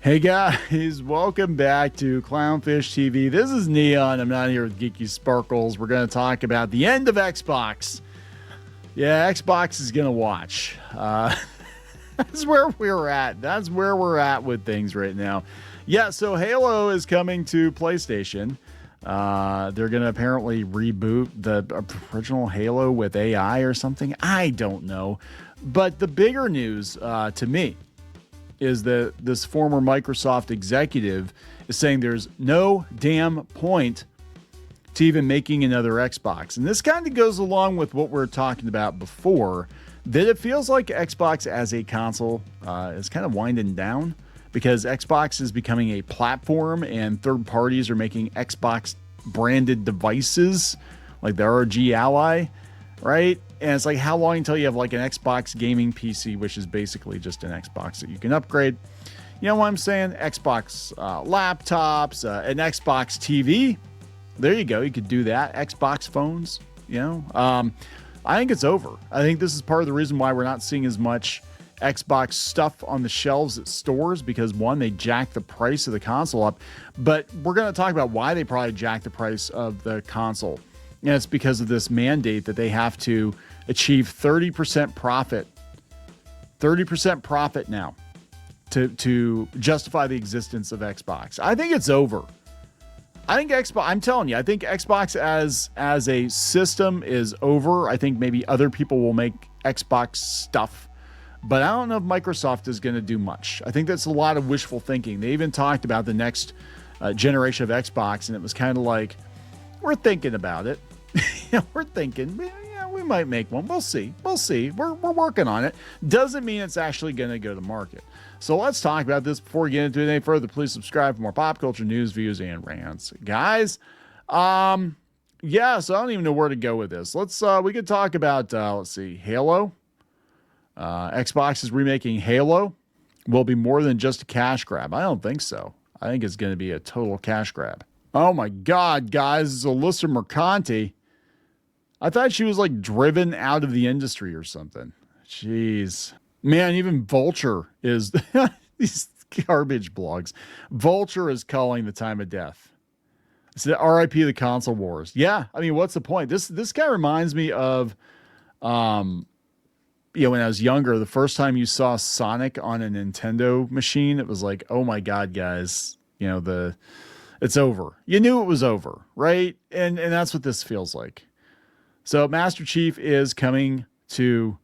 Hey guys, welcome back to Clownfish TV. This is Kneon. I'm not here with Geeky Sparkles. We're going to talk about the end of Xbox. Yeah, Xbox is going to watch. That's where we're at. That's where we're at with things right now. Yeah, so Halo is coming to PlayStation. They're going to apparently reboot the original Halo with AI or something. I don't know. But the bigger news to me is that this former Microsoft executive is saying there's no damn point to even making another Xbox. And this kind of goes along with what we were talking about before, that it feels like Xbox as a console is kind of winding down because Xbox is becoming a platform and third parties are making Xbox branded devices like the ROG Ally, right? And it's like, how long until you have like an Xbox gaming PC, which is basically just an Xbox that you can upgrade? You know what I'm saying? Xbox laptops, an Xbox TV. There you go. You could do that. Xbox phones, you know. I think it's over. I think this is part of the reason why we're not seeing as much Xbox stuff on the shelves at stores because, one, they jacked the price of the console up. But we're going to talk about why they probably jacked the price of the console. And it's because of this mandate that they have to achieve 30% profit. 30% profit now to justify the existence of Xbox. I think it's over. I think Xbox, I'm telling you, I think Xbox as a system is over. I think maybe other people will make Xbox stuff, but I don't know if Microsoft is going to do much. I think that's a lot of wishful thinking. They even talked about the next generation of Xbox, and it was kind of like, we're thinking about it. We're thinking, yeah, we might make one. We'll see. We'll see. We're working on it. Doesn't mean it's actually going to go to market. So let's talk about this before we get into it any further. Please subscribe for more pop culture news, views, and rants, guys. Yeah. So I don't even know where to go with this. We could talk about let's see, Halo. Xbox is remaking Halo. Will be more than just a cash grab. I don't think so. I think it's going to be a total cash grab. Oh my God, guys! It's Alyssa Mercanti. I thought she was like driven out of the industry or something. Jeez. Man, even Vulture is these garbage blogs. Vulture is calling the time of death. It's the RIP the console wars. Yeah, I mean, what's the point? This guy reminds me of when I was younger, the first time you saw Sonic on a Nintendo machine, it was like, oh my God, guys, it's over. You knew it was over, right? And that's what this feels like. So Master Chief is coming to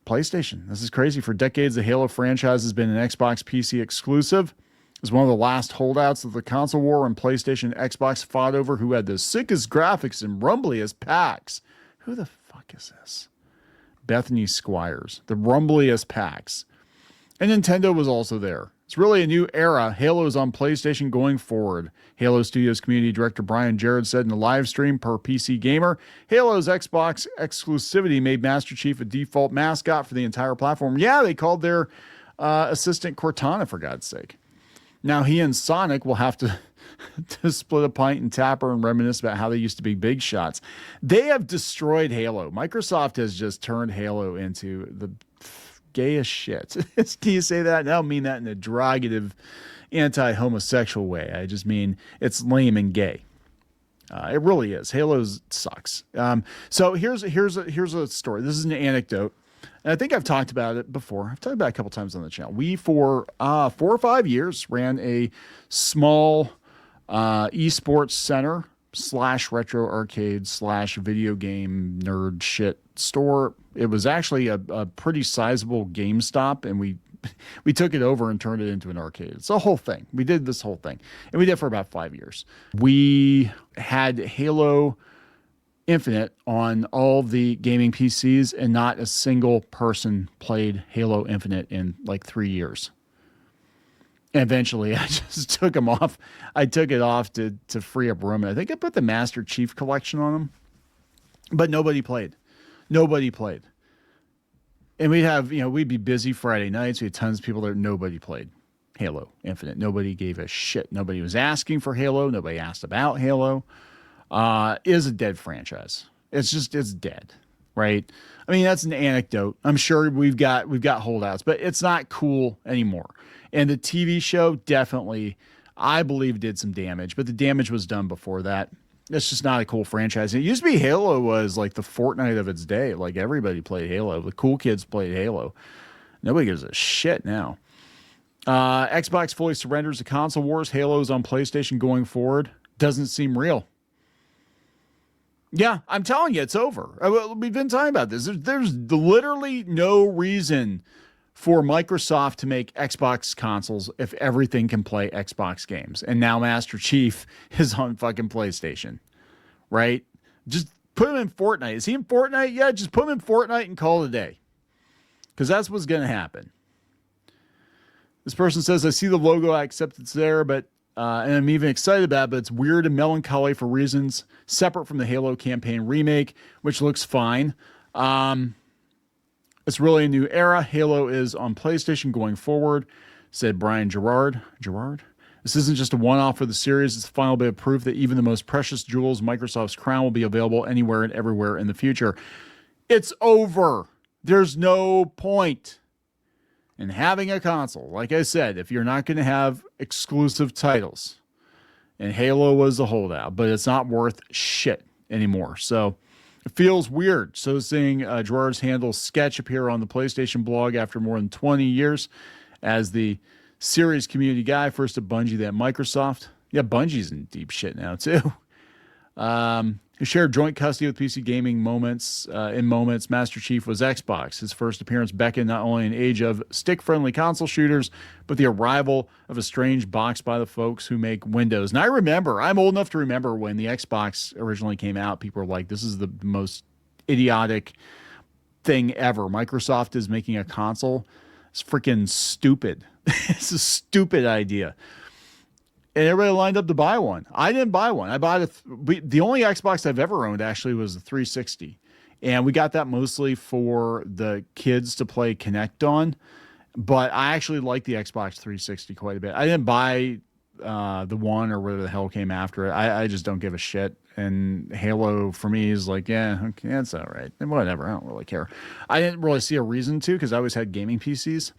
PlayStation. This is crazy. For decades, the Halo franchise has been an Xbox PC exclusive. It was one of the last holdouts of the console war when PlayStation and Xbox fought over who had the sickest graphics and rumbliest packs. Who the fuck is this? Bethany Squires. The rumbliest packs. And Nintendo was also there. It's really a new era. Halo is on PlayStation going forward. Halo Studios community director Brian Jarrett said in a live stream per PC Gamer, Halo's Xbox exclusivity made Master Chief a default mascot for the entire platform. Yeah, they called their assistant Cortana, for God's sake. Now he and Sonic will have to split a pint and tapper and reminisce about how they used to be big shots. They have destroyed Halo. Microsoft has just turned Halo into the gayest shit. Can you say that? I don't mean that in a derogative, anti-homosexual way. I just mean it's lame and gay. It really is. Halo sucks. So here's a story. This is an anecdote. And I think I've talked about it before. I've talked about it a couple times on the channel. We, for 4 or 5 years, ran a small esports center / retro arcade / video game nerd shit store. It was actually a pretty sizable GameStop, and we took it over and turned it into an arcade. It's a whole thing. We did this whole thing, and we did it for about 5 years. We had Halo Infinite on all the gaming PCs, and not a single person played Halo Infinite in like 3 years. And eventually, I just took them off. I took it off to free up room. And I think I put the Master Chief collection on them, but nobody played. Nobody played. And we'd be busy Friday nights. We had tons of people there. Nobody played Halo Infinite. Nobody gave a shit. Nobody was asking for Halo. Nobody asked about Halo. It is a dead franchise. It's dead, right? I mean, that's an anecdote. I'm sure we've got holdouts, but it's not cool anymore. And the TV show definitely, I believe, did some damage, but the damage was done before that. It's just not a cool franchise. It used to be Halo was like the Fortnite of its day. Like everybody played Halo. The cool kids played Halo. Nobody gives a shit now. Xbox fully surrenders to console wars. Halo's on PlayStation going forward. Doesn't seem real. Yeah, I'm telling you, it's over. We've been talking about this. There's literally no reason for Microsoft to make Xbox consoles if everything can play Xbox games. And now Master Chief is on fucking PlayStation, right? Just put him in Fortnite. Is he in Fortnite? Yeah, just put him in Fortnite and call it a day. Because that's what's going to happen. This person says, I see the logo, I accept it's there, but and I'm even excited about it, but it's weird and melancholy for reasons separate from the Halo campaign remake, which looks fine. It's really a new era. Halo is on PlayStation going forward, said Brian Gerard. This isn't just a one-off for the series. It's the final bit of proof that even the most precious jewels, Microsoft's crown, will be available anywhere and everywhere in the future. It's over. There's no point in having a console. Like I said, if you're not going to have exclusive titles, and Halo was the holdout, but it's not worth shit anymore. So it feels weird. So seeing Gerard's handle sketch appear on the PlayStation blog after more than 20 years as the series community guy, first at Bungie, then Microsoft. Yeah, Bungie's in deep shit now too. He shared joint custody with PC gaming moments. In moments, Master Chief was Xbox. His first appearance beckoned not only an age of stick-friendly console shooters, but the arrival of a strange box by the folks who make Windows. And I'm old enough to remember when the Xbox originally came out, people were like, this is the most idiotic thing ever. Microsoft is making a console. It's freaking stupid. It's a stupid idea. And everybody lined up to buy one. I didn't buy one. I bought the only Xbox I've ever owned actually was the 360. And we got that mostly for the kids to play Kinect on. But I actually like the Xbox 360 quite a bit. I didn't buy the one or whatever the hell came after it. I just don't give a shit. And Halo for me is like, yeah, okay, that's all right. And whatever. I don't really care. I didn't really see a reason to because I always had gaming PCs.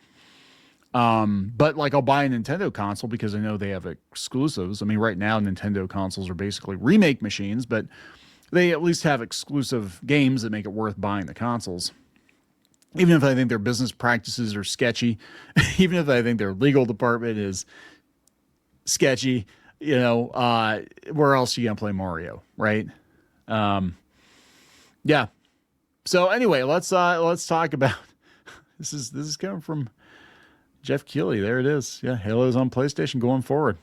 But like I'll buy a Nintendo console because I know they have exclusives. I mean, right now Nintendo consoles are basically remake machines, but they at least have exclusive games that make it worth buying the consoles. Even if I think their business practices are sketchy, even if I think their legal department is sketchy, where else are you gonna play Mario, right? Yeah. So anyway, let's talk about this is coming from Jeff Keighley. There it is. Yeah, Halo's on PlayStation going forward.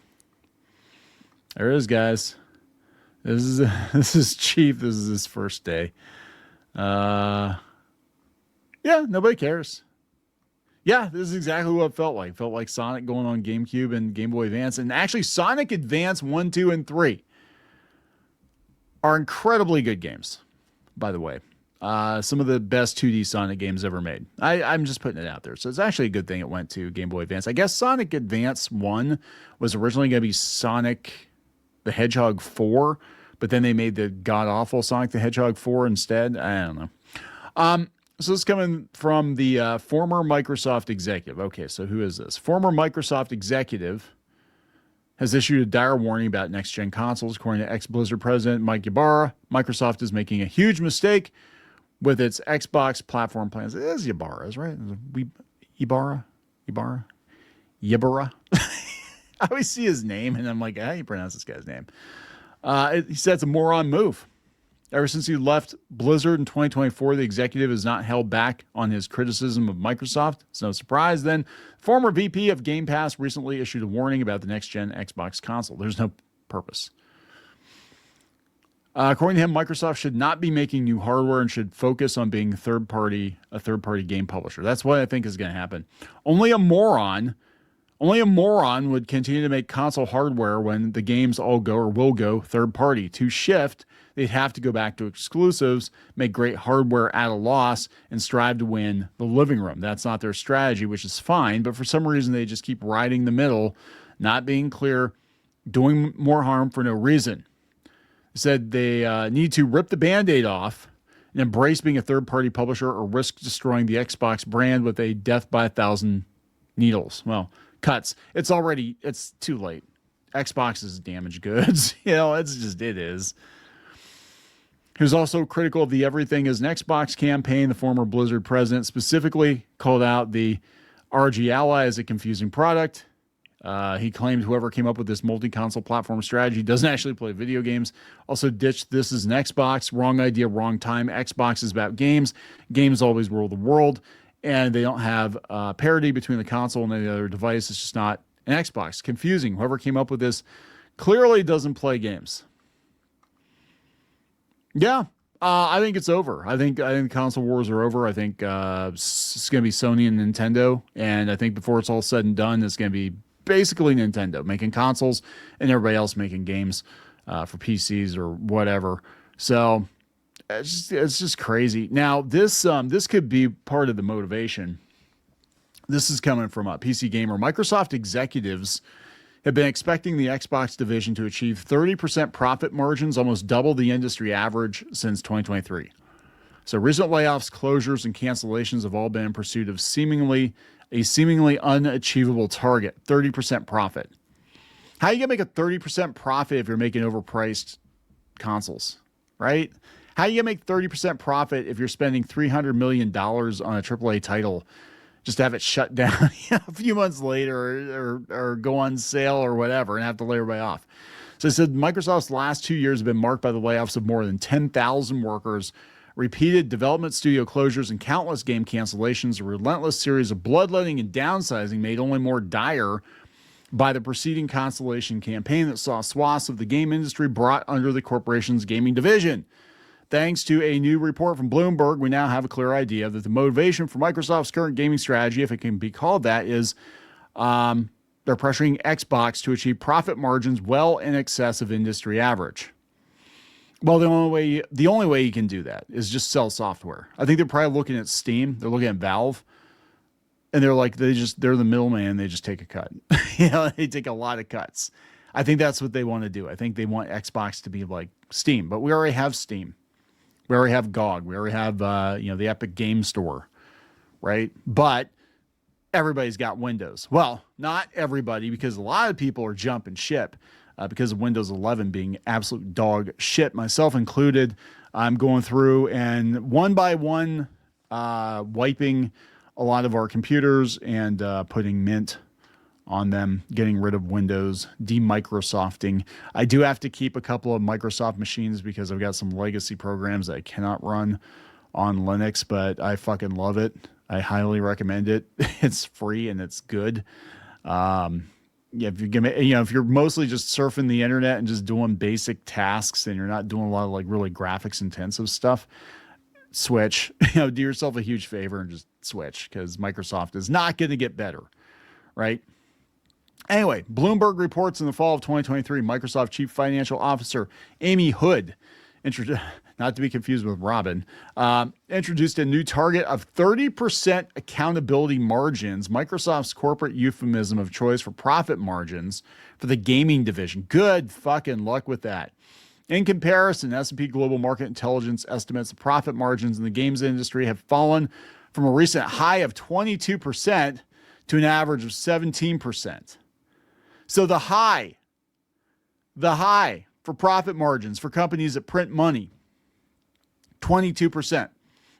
There it is, guys. This is Chief. This is his first day. Yeah, nobody cares. Yeah, this is exactly what it felt like. It felt like Sonic going on GameCube and Game Boy Advance. And actually, Sonic Advance 1, 2, and 3 are incredibly good games, by the way. Some of the best 2D Sonic games ever made. I'm just putting it out there. So it's actually a good thing it went to Game Boy Advance. I guess Sonic Advance 1 was originally going to be Sonic the Hedgehog 4, but then they made the god-awful Sonic the Hedgehog 4 instead. I don't know. So this is coming from the former Microsoft executive. Okay, so who is this? Former Microsoft executive has issued a dire warning about next-gen consoles. According to ex-Blizzard president Mike Ybarra, Microsoft is making a huge mistake with its Xbox platform plans. It is Ybarra's, right? Ybarra? I always see his name, and I'm like, how do you pronounce this guy's name? He said it's a moron move. Ever since he left Blizzard in 2024, the executive has not held back on his criticism of Microsoft. It's no surprise then. Former VP of Game Pass recently issued a warning about the next-gen Xbox console. There's no purpose. According to him, Microsoft should not be making new hardware and should focus on being a third-party game publisher. That's what I think is going to happen. Only a moron would continue to make console hardware when the games all go or will go third-party. To shift, they'd have to go back to exclusives, make great hardware at a loss, and strive to win the living room. That's not their strategy, which is fine, but for some reason they just keep riding the middle, not being clear, doing more harm for no reason. Said they need to rip the Band-Aid off and embrace being a third-party publisher or risk destroying the Xbox brand with a death by 1,000 needles. Well, cuts. It's too late. Xbox is damaged goods. It is. He was also critical of the Everything is an Xbox campaign. The former Blizzard president specifically called out the RG Ally as a confusing product. He claimed whoever came up with this multi-console platform strategy doesn't actually play video games. Also ditched this is an Xbox. Wrong idea, wrong time. Xbox is about games. Games always rule the world. And they don't have parity between the console and any other device. It's just not an Xbox. Confusing. Whoever came up with this clearly doesn't play games. Yeah, I think it's over. I think console wars are over. I think it's going to be Sony and Nintendo. And I think before it's all said and done, it's going to be basically Nintendo making consoles and everybody else making games for PCs or whatever. So it's just crazy. Now this could be part of the motivation. This is coming from a PC Gamer. Microsoft executives have been expecting the Xbox division to achieve 30% profit margins, almost double the industry average since 2023. So recent layoffs, closures, and cancellations have all been in pursuit of a seemingly unachievable target, 30% profit. How are you going to make a 30% profit if you're making overpriced consoles, right? How are you going to make 30% profit if you're spending $300 million on a AAA title just to have it shut down a few months later or go on sale or whatever and have to lay everybody off? So I said Microsoft's last 2 years have been marked by the layoffs of more than 10,000 workers, repeated development studio closures, and countless game cancellations, a relentless series of bloodletting and downsizing made only more dire by the preceding Constellation campaign that saw swaths of the game industry brought under the corporation's gaming division. Thanks to a new report from Bloomberg, we now have a clear idea that the motivation for Microsoft's current gaming strategy, if it can be called that, is they're pressuring Xbox to achieve profit margins well in excess of industry average. Well, the only way you can do that is just sell software. I think they're probably looking at Steam. They're looking at Valve. And they're like, they're the middleman. They just take a cut. They take a lot of cuts. I think that's what they want to do. I think they want Xbox to be like Steam, but we already have Steam. We already have GOG. We already have, the Epic Game Store, right? But everybody's got Windows. Well, not everybody, because a lot of people are jumping ship because of Windows 11 being absolute dog shit, myself included. I'm going through and one by one wiping a lot of our computers and putting Mint on them, getting rid of Windows, de-Microsofting. I do have to keep a couple of Microsoft machines because I've got some legacy programs that I cannot run on Linux, but I fucking love it. I highly recommend it. It's free and it's good. If you're mostly just surfing the internet and just doing basic tasks and you're not doing a lot of like really graphics intensive stuff, switch. Do yourself a huge favor and just switch, because Microsoft is not going to get better, right? Anyway, Bloomberg reports in the fall of 2023, Microsoft Chief Financial Officer Amy Hood, not to be confused with Robin, introduced a new target of 30% accountability margins, Microsoft's corporate euphemism of choice for profit margins for the gaming division. Good fucking luck with that. In comparison, S&P Global Market Intelligence estimates the profit margins in the games industry have fallen from a recent high of 22% to an average of 17%. So the high for profit margins for companies that print money, 22%.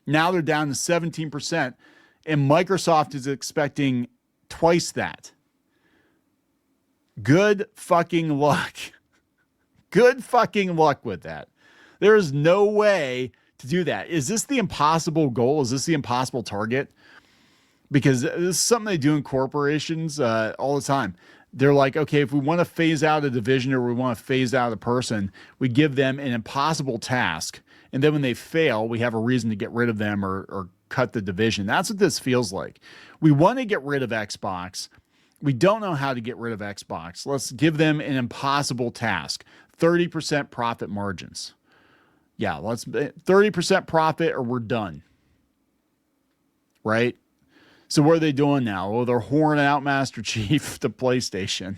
Now they're down to 17%, and Microsoft is expecting twice that. Good fucking luck. Good fucking luck with that. There is no way to do that. Is this the impossible goal? Is this the impossible target? Because this is something they do in corporations all the time. They're like, okay, if we want to phase out a division or we want to phase out a person, we give them an impossible task. And then when they fail, we have a reason to get rid of them or cut the division. That's what this feels like. We want to get rid of Xbox. We don't know how to get rid of Xbox. Let's give them an impossible task. 30% profit margins. Yeah, let's 30% profit or we're done. Right? So what are they doing now? Well, they're whoring out Master Chief to PlayStation.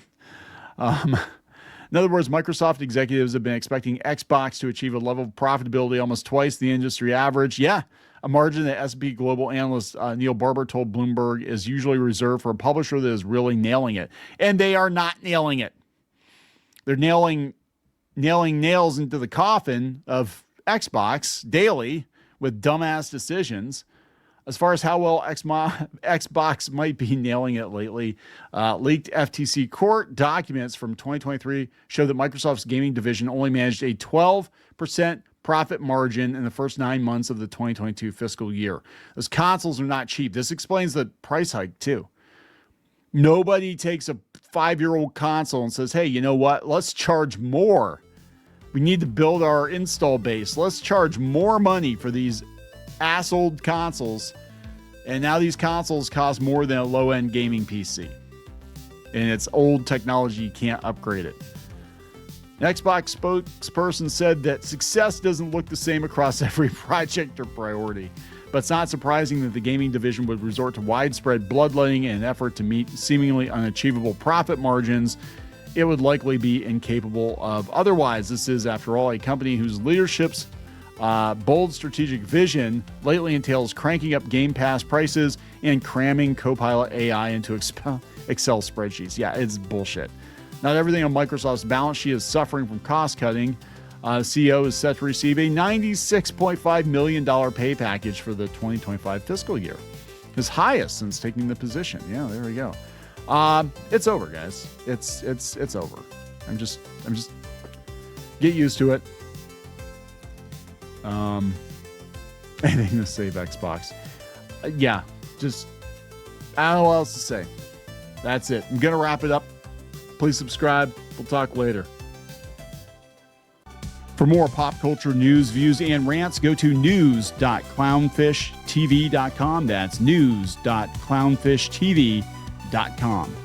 In other words, Microsoft executives have been expecting Xbox to achieve a level of profitability almost twice the industry average. Yeah, a margin that S&P Global analyst Neil Barber told Bloomberg is usually reserved for a publisher that is really nailing it. And they are not nailing it. They're nailing nails into the coffin of Xbox daily with dumbass decisions. As far as how well Xbox might be nailing it lately, leaked FTC court documents from 2023 show that Microsoft's gaming division only managed a 12% profit margin in the first 9 months of the 2022 fiscal year. Those consoles are not cheap. This explains the price hike, too. Nobody takes a 5-year-old console and says, hey, you know what? Let's charge more. We need to build our install base. Let's charge more money for these ass-old consoles. And now these consoles cost more than a low-end gaming PC. And it's old technology. You can't upgrade it. An Xbox spokesperson said that success doesn't look the same across every project or priority. But it's not surprising that the gaming division would resort to widespread bloodletting in an effort to meet seemingly unachievable profit margins it would likely be incapable of otherwise. This is, after all, a company whose leadership's bold strategic vision lately entails cranking up Game Pass prices and cramming Copilot AI into Excel spreadsheets. Yeah, it's bullshit. Not everything on Microsoft's balance sheet is suffering from cost cutting. CEO is set to receive a $96.5 million pay package for the 2025 fiscal year, his highest since taking the position. Yeah, there we go. It's over, guys. It's over. I'm just get used to it. Anything to save Xbox. Yeah, just I don't know what else to say. That's it. I'm gonna wrap it up. Please subscribe. We'll talk later. For more pop culture news, views, and rants, go to news.clownfishtv.com. That's news.clownfishtv.com.